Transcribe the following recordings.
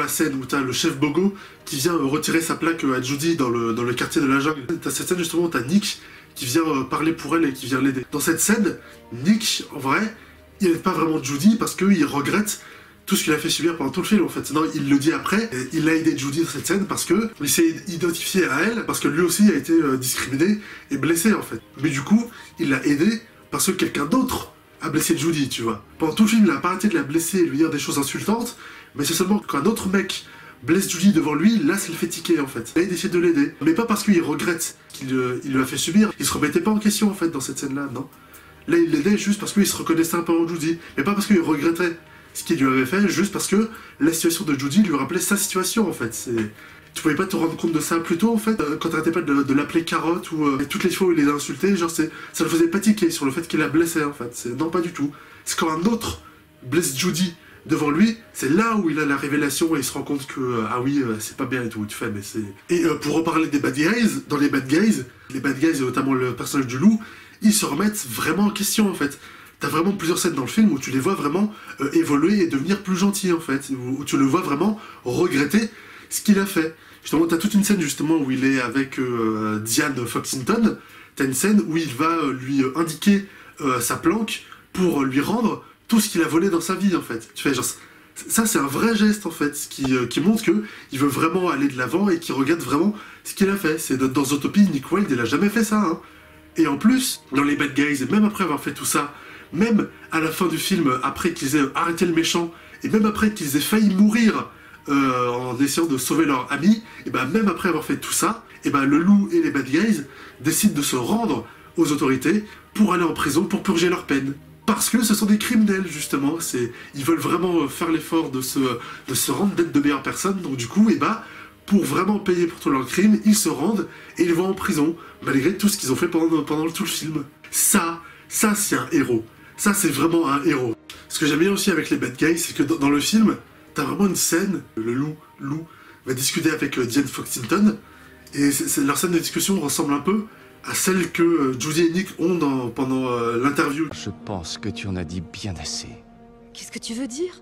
la scène où t'as le chef Bogo qui vient retirer sa plaque à Judy dans le quartier de la jungle. T'as cette scène justement où t'as Nick qui vient parler pour elle et qui vient l'aider. Dans cette scène, Nick, en vrai, il n'aide pas vraiment Judy parce qu'il regrette tout ce qu'il a fait subir pendant tout le film en fait. Non, il le dit après, il a aidé Judy dans cette scène parce que il s'est identifié à elle, parce que lui aussi a été discriminé et blessé en fait. Mais du coup, il l'a aidé parce que quelqu'un d'autre a blessé Judy, tu vois. Pendant tout le film, il n'a pas arrêté de la blesser et de lui dire des choses insultantes, mais c'est seulement quand un autre mec blesse Judy devant lui, là ça le fait tiquer en fait. Là il décide de l'aider. Mais pas parce qu'il regrette qu'il lui a fait subir, il se remettait pas en question en fait dans cette scène-là, non. Là il l'aidait juste parce qu'il se reconnaissait un peu en Judy, mais pas parce qu'il regrettait ce qu'il lui avait fait, juste parce que la situation de Judy lui rappelait sa situation en fait. Tu pouvais pas te rendre compte de ça plus tôt en fait, quand t'arrêtais pas de l'appeler carotte ou toutes les fois où il les a insultés, genre ça le faisait paniquer sur le fait qu'il la blessait en fait. Non pas du tout. C'est quand un autre blesse Judy devant lui, c'est là où il a la révélation et il se rend compte que ah oui c'est pas bien et tout, tu fais mais c'est... Et pour reparler des bad guys, dans les bad guys et notamment le personnage du loup, ils se remettent vraiment en question en fait. T'as vraiment plusieurs scènes dans le film où tu les vois vraiment évoluer et devenir plus gentils en fait, où tu le vois vraiment regretter ce qu'il a fait. Justement, t'as toute une scène justement où il est avec Diane Foxington, t'as une scène où il va lui indiquer sa planque pour lui rendre tout ce qu'il a volé dans sa vie en fait. Tu fais genre, ça c'est un vrai geste en fait, qui montre qu'il veut vraiment aller de l'avant et qu'il regarde vraiment ce qu'il a fait. C'est dans Zootopie, Nick Wilde il a jamais fait ça hein. Et en plus, dans les bad guys, et même après avoir fait tout ça, même à la fin du film, après qu'ils aient arrêté le méchant, et même après qu'ils aient failli mourir en essayant de sauver leur ami, et ben même après avoir fait tout ça, et ben le loup et les bad guys décident de se rendre aux autorités pour aller en prison, pour purger leur peine. Parce que ce sont des criminels justement, ils veulent vraiment faire l'effort de se rendre d'être de meilleures personnes, donc du coup, et ben pour vraiment payer pour tous leurs crimes, ils se rendent et ils vont en prison, malgré tout ce qu'ils ont fait pendant tout le film. Ça c'est un héros. Ça, c'est vraiment un héros. Ce que j'aime bien aussi avec les bad guys, c'est que dans le film, t'as vraiment une scène, le loup va discuter avec Diane Foxington, et leur scène de discussion ressemble un peu à celle que Judy et Nick ont pendant l'interview. Je pense que tu en as dit bien assez. Qu'est-ce que tu veux dire?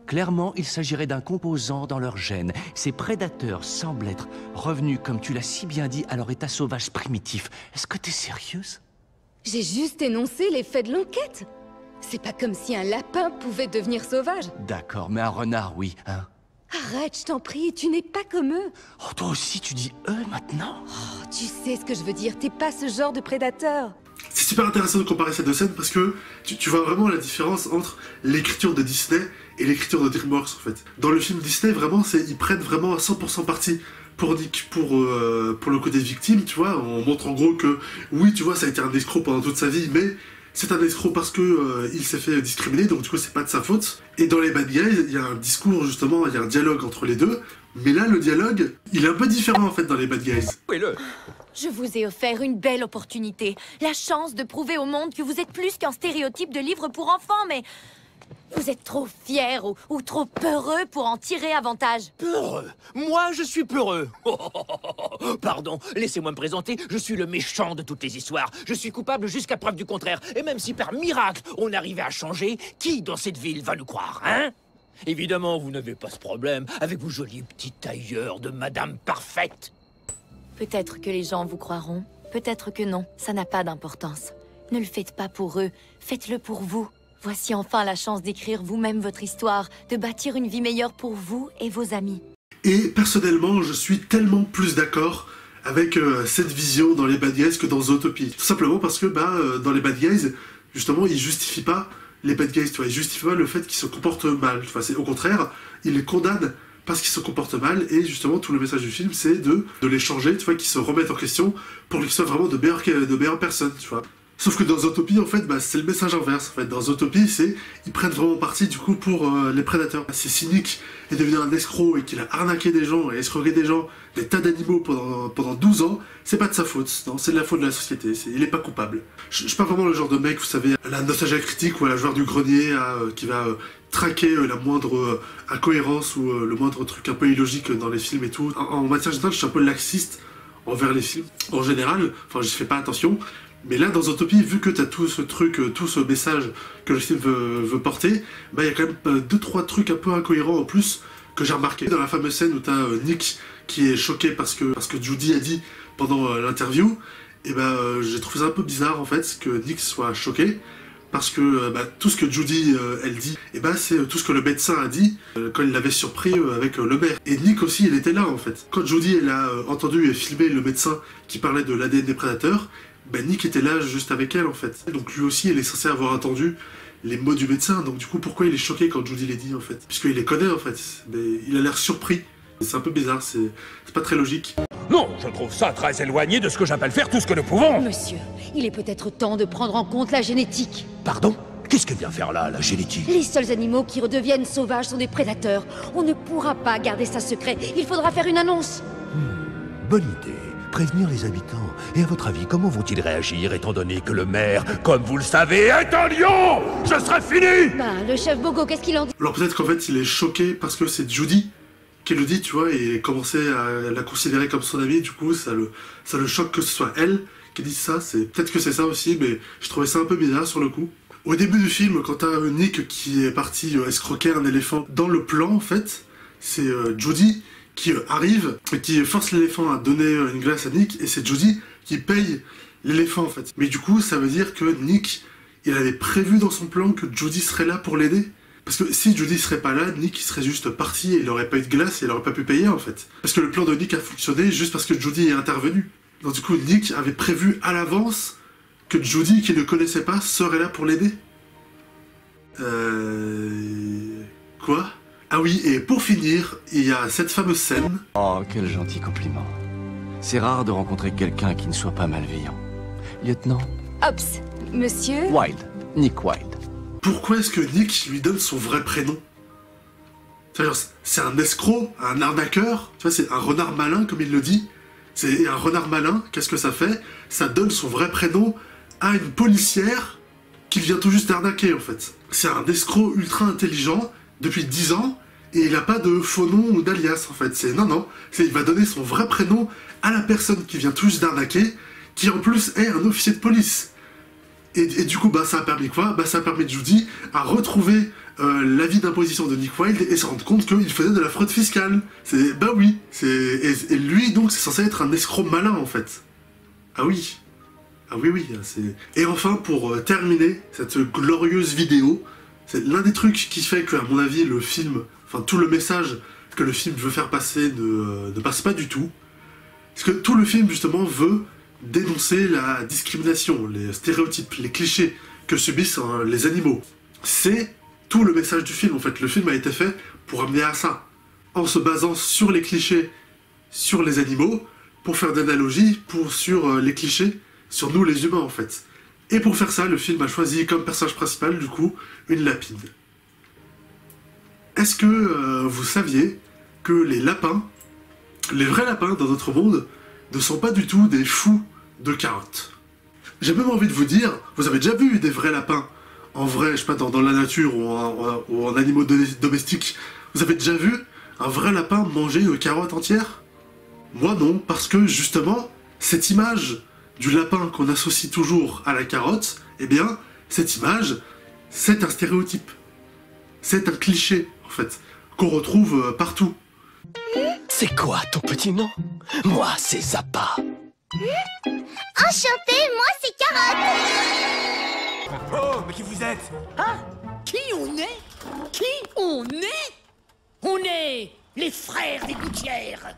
Clairement, il s'agirait d'un composant dans leur gène. Ces prédateurs semblent être revenus, comme tu l'as si bien dit, à leur état sauvage primitif. Est-ce que t'es sérieuse? J'ai juste énoncé les faits de l'enquête. C'est pas comme si un lapin pouvait devenir sauvage. D'accord, mais un renard, oui, hein? Arrête, je t'en prie, tu n'es pas comme eux. Oh, toi aussi, tu dis eux maintenant? Oh, tu sais ce que je veux dire, t'es pas ce genre de prédateur. C'est super intéressant de comparer ces deux scènes parce que tu vois vraiment la différence entre l'écriture de Disney et l'écriture de DreamWorks en fait. Dans le film Disney, vraiment, ils prennent vraiment à 100% parti pour Nick, pour le côté victime, tu vois. On montre en gros que, oui, tu vois, ça a été un escroc pendant toute sa vie, mais c'est un escroc parce que il s'est fait discriminer, donc du coup, c'est pas de sa faute. Et dans les bad guys, il y a un discours, justement, il y a un dialogue entre les deux, mais là, le dialogue, il est un peu différent, en fait, dans les bad guys. Je vous ai offert une belle opportunité, la chance de prouver au monde que vous êtes plus qu'un stéréotype de livre pour enfants, mais vous êtes trop fiers ou trop peureux pour en tirer avantage. Peureux? Moi, je suis peureux. Pardon, laissez-moi me présenter, je suis le méchant de toutes les histoires. Je suis coupable jusqu'à preuve du contraire. Et même si par miracle, on arrivait à changer, qui dans cette ville va nous croire, hein? Évidemment, vous n'avez pas ce problème avec vos jolis petits tailleurs de Madame Parfaite. Peut-être que les gens vous croiront, peut-être que non, ça n'a pas d'importance. Ne le faites pas pour eux, faites-le pour vous. Voici enfin la chance d'écrire vous-même votre histoire, de bâtir une vie meilleure pour vous et vos amis. Et personnellement, je suis tellement plus d'accord avec cette vision dans les bad guys que dans Zootopie. Tout simplement parce que dans les bad guys, justement, ils justifient pas les bad guys, tu vois, ils justifient pas le fait qu'ils se comportent mal. Tu vois, au contraire, ils les condamnent parce qu'ils se comportent mal, et justement tout le message du film c'est de les changer, tu vois, qu'ils se remettent en question pour qu'ils soient vraiment de meilleures personnes, tu vois. Sauf que dans Zootopie, en fait, c'est le message inverse. En fait, dans Zootopie, ils prennent vraiment parti, du coup, pour les prédateurs. C'est cynique est devenu un escroc et qu'il a arnaqué des gens et escroqué des gens, des tas d'animaux pendant 12 ans, c'est pas de sa faute. Non, c'est de la faute de la société. Il est pas coupable. Je suis pas vraiment le genre de mec, vous savez, la nostalgie critique ou la joueur du grenier qui va traquer la moindre incohérence ou le moindre truc un peu illogique dans les films et tout. En matière générale, je suis un peu laxiste envers les films. En général, enfin, je fais pas attention. Mais là, dans Zootopie, vu que t'as tout ce truc, tout ce message que le film veut porter, il y a quand même 2-3 trucs un peu incohérents en plus que j'ai remarqué dans la fameuse scène où t'as Nick qui est choqué parce que Judy a dit pendant l'interview, et j'ai trouvé ça un peu bizarre en fait que Nick soit choqué parce que tout ce que Judy elle dit, c'est tout ce que le médecin a dit quand il l'avait surpris avec le maire. Et Nick aussi il était là en fait. Quand Judy elle a entendu et filmé le médecin qui parlait de l'ADN des prédateurs, Nick était là juste avec elle en fait. Donc lui aussi il est censé avoir entendu les mots du médecin, donc du coup pourquoi il est choqué quand Judy les dit en fait? Puisqu'il les connaît en fait, mais il a l'air surpris. C'est un peu bizarre, c'est pas très logique. Non, je trouve ça très éloigné de ce que j'appelle faire tout ce que nous pouvons. Monsieur, il est peut-être temps de prendre en compte la génétique. Pardon? Qu'est-ce qu'elle vient faire là, la génétique? Les seuls animaux qui redeviennent sauvages sont des prédateurs. On ne pourra pas garder ça secret, il faudra faire une annonce. Bonne idée. Prévenir les habitants. Et à votre avis, comment vont-ils réagir étant donné que le maire, comme vous le savez, est un lion? Je serai fini! Le chef Bogo, qu'est-ce qu'il en dit? Alors peut-être qu'en fait il est choqué parce que c'est Judy qui le dit, tu vois, et il commençait à la considérer comme son amie, du coup ça le choque que ce soit elle qui dise ça, peut-être que c'est ça aussi, mais je trouvais ça un peu bizarre sur le coup. Au début du film, quand t'as Nick qui est parti escroquer un éléphant, dans le plan en fait, c'est Judy qui arrive et qui force l'éléphant à donner une glace à Nick, et c'est Judy qui paye l'éléphant en fait. Mais du coup ça veut dire que Nick, il avait prévu dans son plan que Judy serait là pour l'aider. Parce que si Judy serait pas là, Nick il serait juste parti et il aurait pas eu de glace et il aurait pas pu payer en fait. Parce que le plan de Nick a fonctionné juste parce que Judy est intervenue. Donc du coup Nick avait prévu à l'avance que Judy, qu'il ne connaissait pas, serait là pour l'aider. Quoi? Ah oui, et pour finir, il y a cette fameuse scène. Oh, quel gentil compliment. C'est rare de rencontrer quelqu'un qui ne soit pas malveillant. Lieutenant? Ops, monsieur? Wilde. Nick Wilde. Pourquoi est-ce que Nick lui donne son vrai prénom? C'est un escroc, un arnaqueur, tu vois, c'est un renard malin comme il le dit. C'est un renard malin, qu'est-ce que ça fait? Ça donne son vrai prénom à une policière qu'il vient tout juste d'arnaquer en fait. C'est un escroc ultra intelligent depuis 10 ans et il n'a pas de faux nom ou d'alias en fait. Il va donner son vrai prénom à la personne qui vient tout juste d'arnaquer, qui en plus est un officier de police. Et du coup, ça a permis quoi? Ça a permis Judy à retrouver l'avis d'imposition de Nick Wilde et se rendre compte qu'il faisait de la fraude fiscale. Oui. Et lui, donc, c'est censé être un escroc malin, en fait. Ah oui. Ah oui. Et enfin, pour terminer cette glorieuse vidéo, c'est l'un des trucs qui fait que, à mon avis, le film, enfin, tout le message que le film veut faire passer ne passe pas du tout. Parce que tout le film, justement, veut dénoncer la discrimination, les stéréotypes, les clichés que subissent les animaux. C'est tout le message du film en fait. Le film a été fait pour amener à ça, en se basant sur les clichés sur les animaux, pour faire d'analogies sur les clichés sur nous les humains en fait. Et pour faire ça, le film a choisi comme personnage principal du coup une lapine. Est-ce que vous saviez que les lapins, les vrais lapins dans notre monde, ne sont pas du tout des fous de carottes? J'ai même envie de vous dire, vous avez déjà vu des vrais lapins en vrai, je sais pas, dans la nature ou en animaux domestiques? Vous avez déjà vu un vrai lapin manger une carotte entière? Moi non, parce que justement, cette image du lapin qu'on associe toujours à la carotte, cette image, c'est un stéréotype. C'est un cliché, en fait, qu'on retrouve partout. C'est quoi ton petit nom? Moi, c'est Zappa. Enchanté, moi c'est Carotte. Oh, mais qui vous êtes? Hein? Qui on est? Qui on est? On est les frères des gouttières.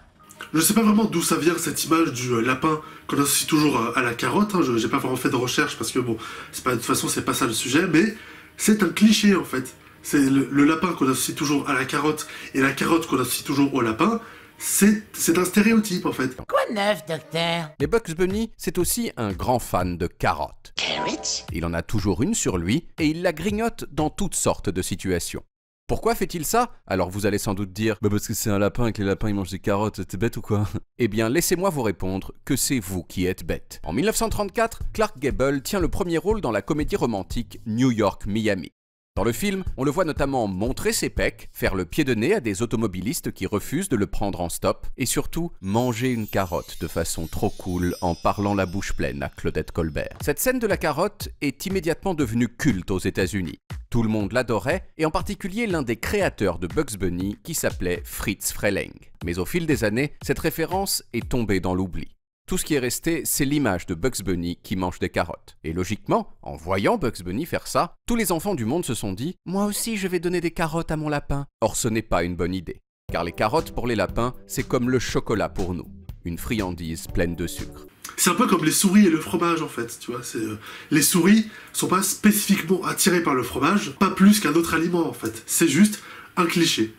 Je sais pas vraiment d'où ça vient cette image du lapin qu'on associe toujours à la carotte, j'ai pas vraiment fait de recherche parce que bon, de toute façon c'est pas ça le sujet, mais c'est un cliché en fait. C'est le lapin qu'on associe toujours à la carotte et la carotte qu'on associe toujours au lapin, c'est un stéréotype en fait. Quoi de neuf, docteur? Mais Bugs Bunny, c'est aussi un grand fan de carottes. Carrots? Il en a toujours une sur lui et il la grignote dans toutes sortes de situations. Pourquoi fait-il ça? Alors vous allez sans doute dire « Bah parce que c'est un lapin et que les lapins ils mangent des carottes, t'es bête ou quoi ?» Eh bien laissez-moi vous répondre que c'est vous qui êtes bête. En 1934, Clark Gable tient le premier rôle dans la comédie romantique New York-Miami. Dans le film, on le voit notamment montrer ses pecs, faire le pied de nez à des automobilistes qui refusent de le prendre en stop, et surtout manger une carotte de façon trop cool en parlant la bouche pleine à Claudette Colbert. Cette scène de la carotte est immédiatement devenue culte aux États-Unis. Tout le monde l'adorait, et en particulier l'un des créateurs de Bugs Bunny qui s'appelait Fritz Freleng. Mais au fil des années, cette référence est tombée dans l'oubli. Tout ce qui est resté, c'est l'image de Bugs Bunny qui mange des carottes. Et logiquement, en voyant Bugs Bunny faire ça, tous les enfants du monde se sont dit « Moi aussi, je vais donner des carottes à mon lapin ». Or, ce n'est pas une bonne idée. Car les carottes pour les lapins, c'est comme le chocolat pour nous. Une friandise pleine de sucre. C'est un peu comme les souris et le fromage, en fait, tu vois. Les souris sont pas spécifiquement attirées par le fromage, pas plus qu'un autre aliment, en fait. C'est juste un cliché.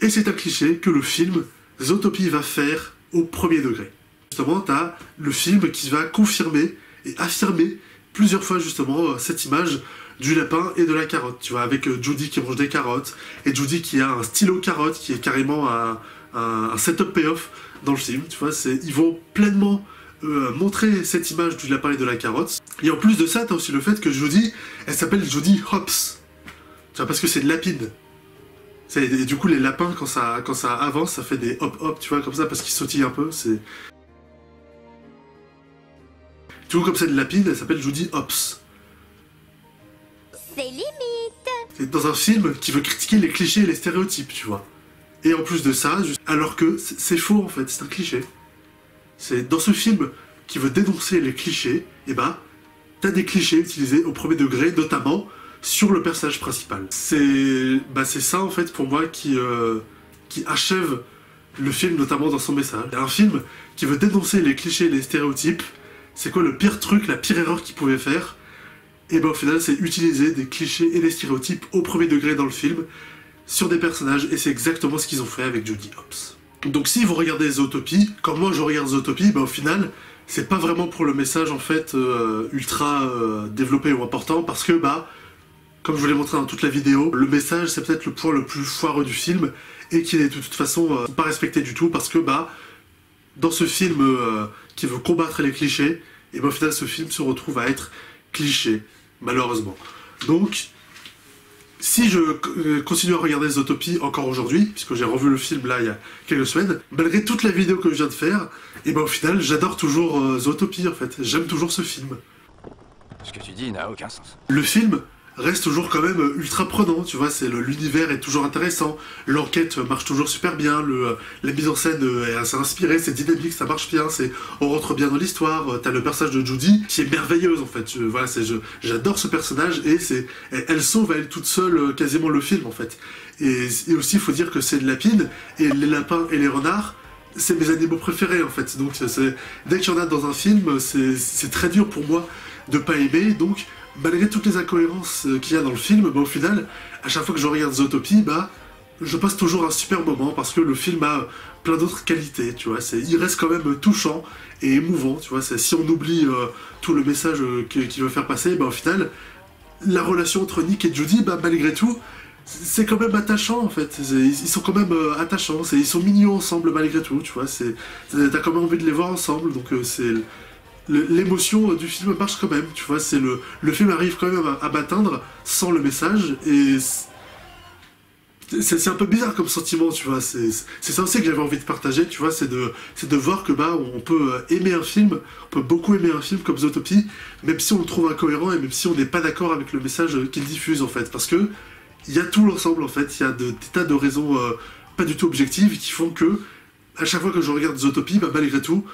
Et c'est un cliché que le film Zootopie va faire au premier degré. Justement, t'as le film qui va confirmer et affirmer plusieurs fois justement cette image du lapin et de la carotte, tu vois, avec Judy qui mange des carottes, et Judy qui a un stylo carotte qui est carrément un setup payoff dans le film, tu vois, ils vont pleinement montrer cette image du lapin et de la carotte. Et en plus de ça, t'as aussi le fait que Judy, elle s'appelle Judy Hopps, tu vois, parce que c'est de lapine. Et du coup, les lapins, quand ça avance, ça fait des hop-hop, tu vois, comme ça, parce qu'ils sautillent un peu, c'est... Du coup, comme c'est de lapine, elle s'appelle Judy Hopps. C'est limite. C'est dans un film qui veut critiquer les clichés et les stéréotypes, tu vois. Et en plus de ça, alors que c'est faux, en fait, c'est un cliché. C'est dans ce film qui veut dénoncer les clichés, et bah, t'as des clichés utilisés au premier degré, notamment sur le personnage principal. C'est ça, en fait, pour moi, qui achève le film, notamment dans son message. Un film qui veut dénoncer les clichés et les stéréotypes. C'est quoi le pire truc, la pire erreur qu'ils pouvaient faire? Et ben au final, c'est utiliser des clichés et des stéréotypes au premier degré dans le film sur des personnages, et c'est exactement ce qu'ils ont fait avec Judy Hopps. Donc si vous regardez Zootopie, comme moi je regarde Zootopie, ben au final, c'est pas vraiment pour le message en fait ultra développé ou important, parce que bah, comme je vous l'ai montré dans toute la vidéo, le message c'est peut-être le point le plus foireux du film, et qui n'est de toute façon pas respecté du tout, parce que bah, dans ce film qui veut combattre les clichés, et ben au final ce film se retrouve à être cliché, malheureusement. Donc, si je continue à regarder Zootopie encore aujourd'hui, puisque j'ai revu le film là il y a quelques semaines, malgré toute la vidéo que je viens de faire, et ben au final j'adore toujours Zootopie en fait, j'aime toujours ce film. Ce que tu dis n'a aucun sens. Le film reste toujours quand même ultra prenant, tu vois, l'univers est toujours intéressant, l'enquête marche toujours super bien, la mise en scène est assez inspirée, c'est dynamique, ça marche bien, on rentre bien dans l'histoire, t'as le personnage de Judy qui est merveilleuse en fait, j'adore ce personnage, et elle sauve à elle toute seule quasiment le film en fait. Et aussi il faut dire que c'est de lapine, et les lapins et les renards, c'est mes animaux préférés en fait, donc dès qu'il y en a dans un film, c'est très dur pour moi de pas aimer, donc malgré toutes les incohérences qu'il y a dans le film, bah, au final, à chaque fois que je regarde Zootopie, bah, je passe toujours un super moment, parce que le film a plein d'autres qualités, tu vois, il reste quand même touchant et émouvant, tu vois, si on oublie tout le message qu'il veut faire passer, bah, au final, la relation entre Nick et Judy, bah, malgré tout, c'est quand même attachant en fait, ils sont quand même attachants, ils sont mignons ensemble malgré tout, tu vois, t'as quand même envie de les voir ensemble, donc l'émotion du film marche quand même, tu vois, le film arrive quand même à m'atteindre sans le message, et c'est un peu bizarre comme sentiment, tu vois, c'est ça aussi que j'avais envie de partager, tu vois, c'est de voir que bah, on peut aimer un film, on peut beaucoup aimer un film comme Zootopie, même si on le trouve incohérent, et même si on n'est pas d'accord avec le message qu'il diffuse en fait, parce que il y a tout l'ensemble en fait, il y a des tas de raisons pas du tout objectives qui font que, à chaque fois que je regarde Zootopie, bah, malgré tout,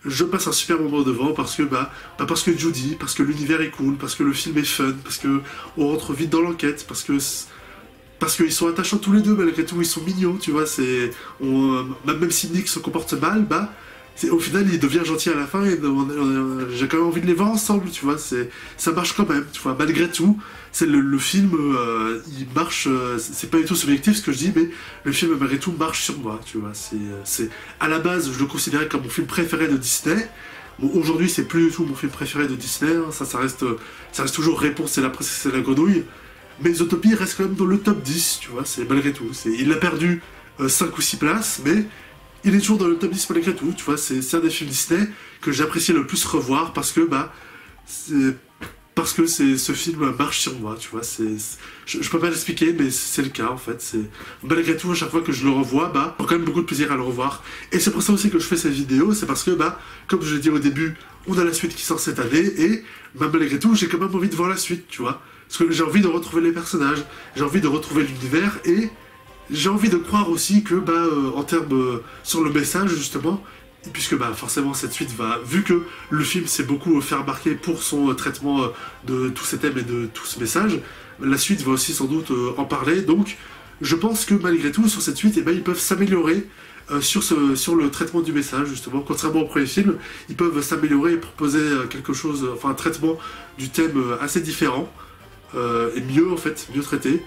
je passe un super moment devant, parce que Judy, parce que l'univers est cool, parce que le film est fun, parce que on rentre vite dans l'enquête, parce qu'ils sont attachants tous les deux malgré tout, ils sont mignons, tu vois, même si Nick se comporte mal, bah, au final il devient gentil à la fin, et j'ai quand même envie de les voir ensemble, tu vois, ça marche quand même, tu vois, malgré tout, le film, il marche, c'est pas du tout subjectif ce que je dis, mais le film malgré tout marche sur moi, tu vois, à la base je le considérais comme mon film préféré de Disney. Bon, aujourd'hui c'est plus du tout mon film préféré de Disney, hein, ça reste toujours Réponse et la princesse et la grenouille, mais Zootopie reste quand même dans le top 10, tu vois, malgré tout, il a perdu 5 ou 6 places, mais il est toujours dans le top 10 malgré tout, tu vois, c'est un des films Disney que j'apprécie le plus revoir, parce que bah, parce que ce film marche sur moi, tu vois. Je peux pas l'expliquer, mais c'est le cas en fait. Malgré tout, à chaque fois que je le revois, bah, j'ai quand même beaucoup de plaisir à le revoir. Et c'est pour ça aussi que je fais cette vidéo, c'est parce que, bah, comme je l'ai dit au début, on a la suite qui sort cette année, et bah, malgré tout, j'ai quand même envie de voir la suite, tu vois. Parce que j'ai envie de retrouver les personnages, j'ai envie de retrouver l'univers, et j'ai envie de croire aussi que, bah, en termes sur le message, justement, puisque bah, forcément cette suite va, vu que le film s'est beaucoup fait remarquer pour son traitement de tous ces thèmes et de tout ce message, la suite va aussi sans doute en parler, donc je pense que malgré tout sur cette suite, eh ben, ils peuvent s'améliorer sur le traitement du message, justement, contrairement au premier film, ils peuvent s'améliorer et proposer quelque chose, enfin un traitement du thème assez différent, et mieux en fait, mieux traité.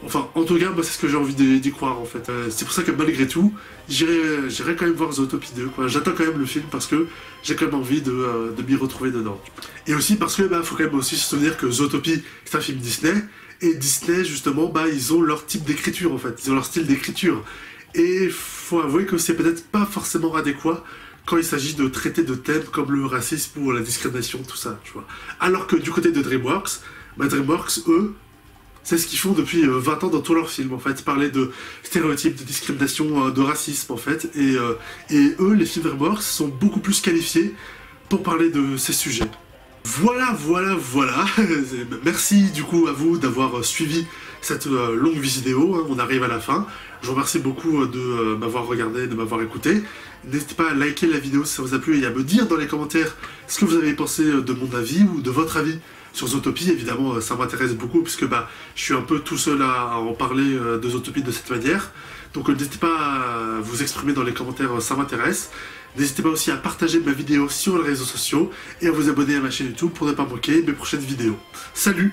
Enfin, en tout cas, moi, c'est ce que j'ai envie d'y croire, en fait. C'est pour ça que, malgré tout, j'irai quand même voir Zootopie 2, quoi. J'attends quand même le film, parce que j'ai quand même envie de m'y retrouver dedans. Et aussi parce que, bah, faut quand même aussi se souvenir que Zootopie, c'est un film Disney, et Disney, justement, bah, ils ont leur type d'écriture, en fait. Ils ont leur style d'écriture. Et faut avouer que c'est peut-être pas forcément adéquat quand il s'agit de traiter de thèmes comme le racisme ou la discrimination, tout ça, tu vois. Alors que du côté de DreamWorks, bah, DreamWorks, eux, c'est ce qu'ils font depuis 20 ans dans tous leurs films, en fait. Parler de stéréotypes, de discrimination, de racisme, en fait. Et eux, les films DreamWorks, sont beaucoup plus qualifiés pour parler de ces sujets. Voilà. Merci, du coup, à vous d'avoir suivi cette longue vidéo. Hein. On arrive à la fin. Je vous remercie beaucoup de m'avoir regardé, de m'avoir écouté. N'hésitez pas à liker la vidéo si ça vous a plu et à me dire dans les commentaires ce que vous avez pensé de mon avis ou de votre avis sur Zootopie. Évidemment, ça m'intéresse beaucoup puisque bah, je suis un peu tout seul à en parler de Zootopie de cette manière. Donc n'hésitez pas à vous exprimer dans les commentaires, ça m'intéresse. N'hésitez pas aussi à partager ma vidéo sur les réseaux sociaux et à vous abonner à ma chaîne YouTube pour ne pas manquer mes prochaines vidéos. Salut!